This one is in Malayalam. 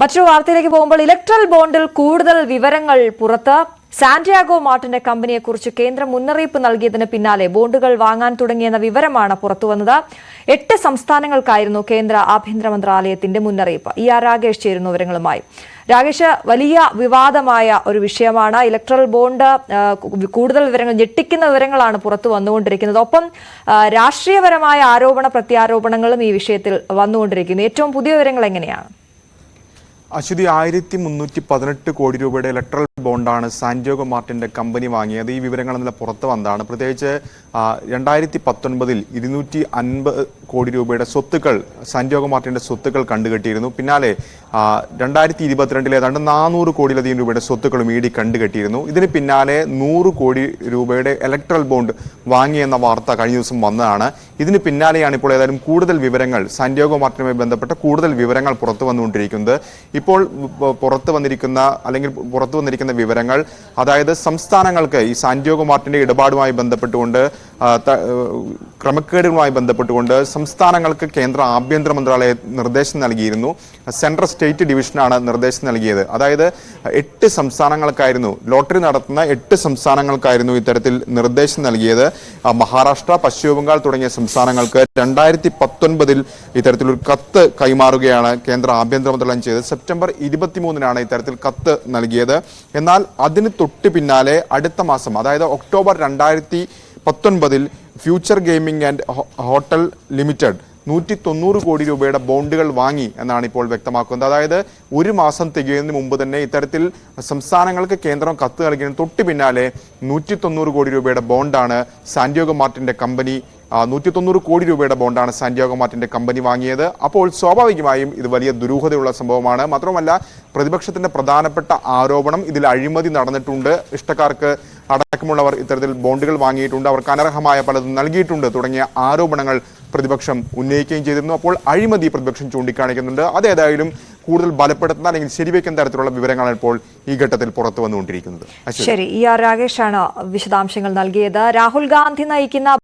മറ്റൊരു വാർത്തയിലേക്ക് പോകുമ്പോൾ ഇലക്ട്രൽ ബോണ്ടിൽ കൂടുതൽ വിവരങ്ങൾ പുറത്ത്. സാന്റിയാഗോ മാർട്ടിന്റെ കമ്പനിയെക്കുറിച്ച് കേന്ദ്രം മുന്നറിയിപ്പ് നൽകിയതിന് പിന്നാലെ ബോണ്ടുകൾ വാങ്ങാൻ തുടങ്ങിയെന്ന വിവരമാണ് പുറത്തുവന്നത്. 8 സംസ്ഥാനങ്ങൾക്കായിരുന്നു കേന്ദ്ര ആഭ്യന്തര മന്ത്രാലയത്തിന്റെ മുന്നറിയിപ്പ്. രാകേഷ് ചേരുന്നു വിവരങ്ങളുമായി. രാകേഷ്, വലിയ വിവാദമായ ഒരു വിഷയമാണ് ഇലക്ട്രൽ ബോണ്ട്. കൂടുതൽ വിവരങ്ങൾ, ഞെട്ടിക്കുന്ന വിവരങ്ങളാണ് പുറത്തു വന്നുകൊണ്ടിരിക്കുന്നത്. ഒപ്പം രാഷ്ട്രീയപരമായ ആരോപണ പ്രത്യാരോപണങ്ങളും ഈ വിഷയത്തിൽ വന്നുകൊണ്ടിരിക്കുന്നു. ഏറ്റവും പുതിയ വിവരങ്ങൾ എങ്ങനെയാണ്? അശ്വതി, 1318 കോടി രൂപയുടെ ഇലക്ട്രൽ ബോണ്ടാണ് സാന്റിയാഗോ മാർട്ടിന്റെ കമ്പനി വാങ്ങിയത്. ഈ വിവരങ്ങൾ ഇന്നലെ പുറത്തു വന്നതാണ്. പ്രത്യേകിച്ച് 2019 250 കോടി രൂപയുടെ സ്വത്തുക്കൾ, സാന്റിയാഗോ മാർട്ടിന്റെ സ്വത്തുക്കൾ കണ്ടുകെട്ടിയിരുന്നു. പിന്നാലെ 2022 ഏതാണ്ട് 400 കോടിയിലധികം രൂപയുടെ സ്വത്തുക്കളും ഇഡി കണ്ടുകെട്ടിയിരുന്നു. ഇതിന് പിന്നാലെ 100 കോടി രൂപയുടെ ഇലക്ട്രൽ ബോണ്ട് വാങ്ങിയെന്ന വാർത്ത കഴിഞ്ഞ ദിവസം വന്നതാണ്. ഇതിന് പിന്നാലെയാണ് ഇപ്പോൾ ഏതായാലും കൂടുതൽ വിവരങ്ങൾ, സാന്റിയാഗോ മാർട്ടിനുമായി ബന്ധപ്പെട്ട കൂടുതൽ വിവരങ്ങൾ പുറത്തു വന്നുകൊണ്ടിരിക്കുന്നത്. ഇപ്പോൾ പുറത്തു വന്നിരിക്കുന്ന വിവരങ്ങൾ, അതായത് സംസ്ഥാനങ്ങൾക്ക് ഈ സാന്റിയാഗോ മാർട്ടിന്റെ ഇടപാടുമായി ബന്ധപ്പെട്ടുകൊണ്ട്, ക്രമക്കേടുകളുമായി ബന്ധപ്പെട്ടുകൊണ്ട് സംസ്ഥാനങ്ങൾക്ക് കേന്ദ്ര ആഭ്യന്തര മന്ത്രാലയം നിർദ്ദേശം നൽകിയിരുന്നു. സെൻട്രൽ സ്റ്റേറ്റ് ഡിവിഷനാണ് നിർദ്ദേശം നൽകിയത്. അതായത് 8 സംസ്ഥാനങ്ങൾക്കായിരുന്നു, ലോട്ടറി നടത്തുന്ന 8 സംസ്ഥാനങ്ങൾക്കായിരുന്നു ഇത്തരത്തിൽ നിർദ്ദേശം നൽകിയത്. മഹാരാഷ്ട്ര, പശ്ചിമ ബംഗാൾ തുടങ്ങിയ സംസ്ഥാനങ്ങൾക്ക് 2019 ഇത്തരത്തിലൊരു കത്ത് കൈമാറുകയാണ് കേന്ദ്ര ആഭ്യന്തര മന്ത്രാലയം ചെയ്തത്. സെപ്റ്റംബർ 23 ഇത്തരത്തിൽ കത്ത് നൽകിയത്. എന്നാൽ അതിന് തൊട്ട് പിന്നാലെ അടുത്ത മാസം, അതായത് October 2019 future gaming and hotel limited 190 കോടി രൂപയുടെ ബോണ്ടുകൾ വാങ്ങി എന്നാണ് ഇപ്പോൾ വ്യക്തമാക്കുന്നത്. അതായത് ഒരു മാസം തികയുന്നതിന് മുമ്പ് തന്നെ ഇത്തരത്തിൽ സംസ്ഥാനങ്ങൾക്ക് കേന്ദ്രം കത്ത് നൽകിയതിന് തൊട്ട് പിന്നാലെ 190 കോടി രൂപയുടെ ബോണ്ടാണ് സാന്റിയാഗോ മാർട്ടിന്റെ കമ്പനി 190 കോടി രൂപയുടെ ബോണ്ടാണ് സാന്റിയാഗോ മാർട്ടിന്റെ കമ്പനി വാങ്ങിയത്. അപ്പോൾ സ്വാഭാവികമായും ഇത് വലിയ ദുരൂഹതയുള്ള സംഭവമാണ്. മാത്രമല്ല, പ്രതിപക്ഷത്തിന്റെ പ്രധാനപ്പെട്ട ആരോപണം ഇതിൽ അഴിമതി നടന്നിട്ടുണ്ട്, ഇഷ്ടക്കാർക്ക് അടക്കമുള്ളവർ ഇത്തരത്തിൽ ബോണ്ടുകൾ വാങ്ങിയിട്ടുണ്ട്, അവർക്ക് അനർഹമായ പലതും നൽകിയിട്ടുണ്ട് തുടങ്ങിയ ആരോപണങ്ങൾ പ്രതിപക്ഷം ഉന്നയിക്കുകയും ചെയ്തിരുന്നു. അപ്പോൾ അഴിമതി പ്രതിപക്ഷം ചൂണ്ടിക്കാണിക്കുന്നുണ്ട്. അതേതായാലും കൂടുതൽ ബലപ്പെടുത്തുന്ന അല്ലെങ്കിൽ ശരിവെക്കുന്ന തരത്തിലുള്ള വിവരങ്ങളാണ് ഇപ്പോൾ ഈ ഘട്ടത്തിൽ പുറത്തു വന്നുകൊണ്ടിരിക്കുന്നത്. ശരി, രാകേഷാണ് വിശദാംശങ്ങൾ നൽകിയത്. രാഹുൽ ഗാന്ധി നയിക്കുന്ന